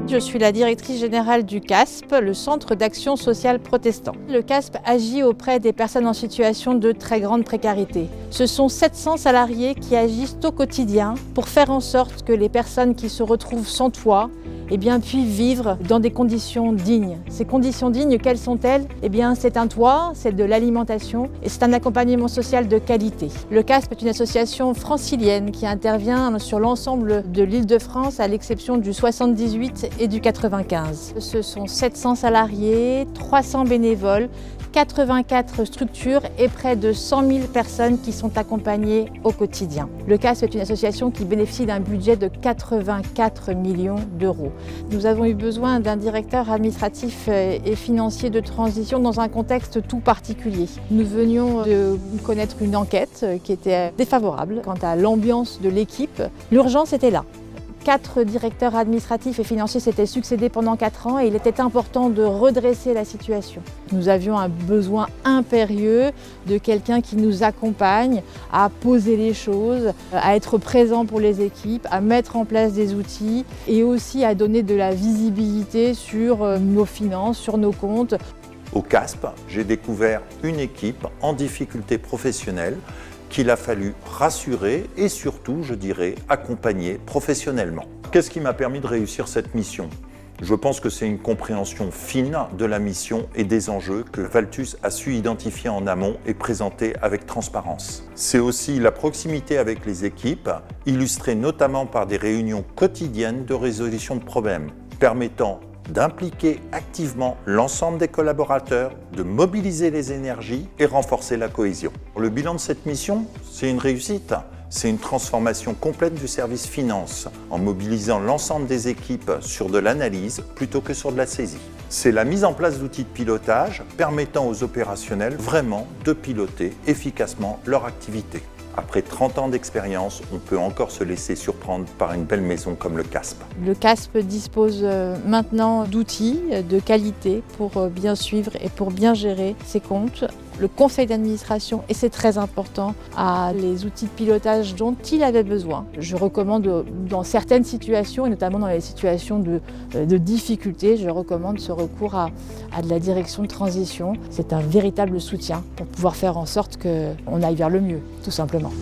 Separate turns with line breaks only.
Je suis la directrice générale du CASP, le Centre d'action sociale protestant. Le CASP agit auprès des personnes en situation de très grande précarité. Ce sont 700 salariés qui agissent au quotidien pour faire en sorte que les personnes qui se retrouvent sans toit puissent vivre dans des conditions dignes. Ces conditions dignes, quelles sont-elles? C'est un toit, c'est de l'alimentation et c'est un accompagnement social de qualité. Le CASP est une association francilienne qui intervient sur l'ensemble de l'Île-de-France à l'exception du 78 et du 95. Ce sont 700 salariés, 300 bénévoles, 84 structures et près de 100 000 personnes qui sont accompagnées au quotidien. Le CASP est une association qui bénéficie d'un budget de 84 millions d'euros. Nous avons eu besoin d'un directeur administratif et financier de transition dans un contexte tout particulier. Nous venions de connaître une enquête qui était défavorable quant à l'ambiance de l'équipe. L'urgence était là. 4 directeurs administratifs et financiers s'étaient succédés pendant 4 ans et il était important de redresser la situation. Nous avions un besoin impérieux de quelqu'un qui nous accompagne à poser les choses, à être présent pour les équipes, à mettre en place des outils et aussi à donner de la visibilité sur nos finances, sur nos comptes.
Au CASP, j'ai découvert une équipe en difficulté professionnelle qu'il a fallu rassurer et surtout, je dirais, accompagner professionnellement. Qu'est-ce qui m'a permis de réussir cette mission? Je pense que c'est une compréhension fine de la mission et des enjeux que Valtus a su identifier en amont et présenter avec transparence. C'est aussi la proximité avec les équipes, illustrée notamment par des réunions quotidiennes de résolution de problèmes, permettant d'impliquer activement l'ensemble des collaborateurs, de mobiliser les énergies et renforcer la cohésion. Le bilan de cette mission, c'est une réussite. C'est une transformation complète du service finance en mobilisant l'ensemble des équipes sur de l'analyse plutôt que sur de la saisie. C'est la mise en place d'outils de pilotage permettant aux opérationnels vraiment de piloter efficacement leur activité. Après 30 ans d'expérience, on peut encore se laisser surprendre par une belle maison comme le CASP.
Le CASP dispose maintenant d'outils de qualité pour bien suivre et pour bien gérer ses comptes. Le conseil d'administration, et c'est très important, a les outils de pilotage dont il avait besoin. Je recommande dans certaines situations, et notamment dans les situations de difficulté, je recommande ce recours à de la direction de transition. C'est un véritable soutien pour pouvoir faire en sorte qu'on aille vers le mieux, tout simplement.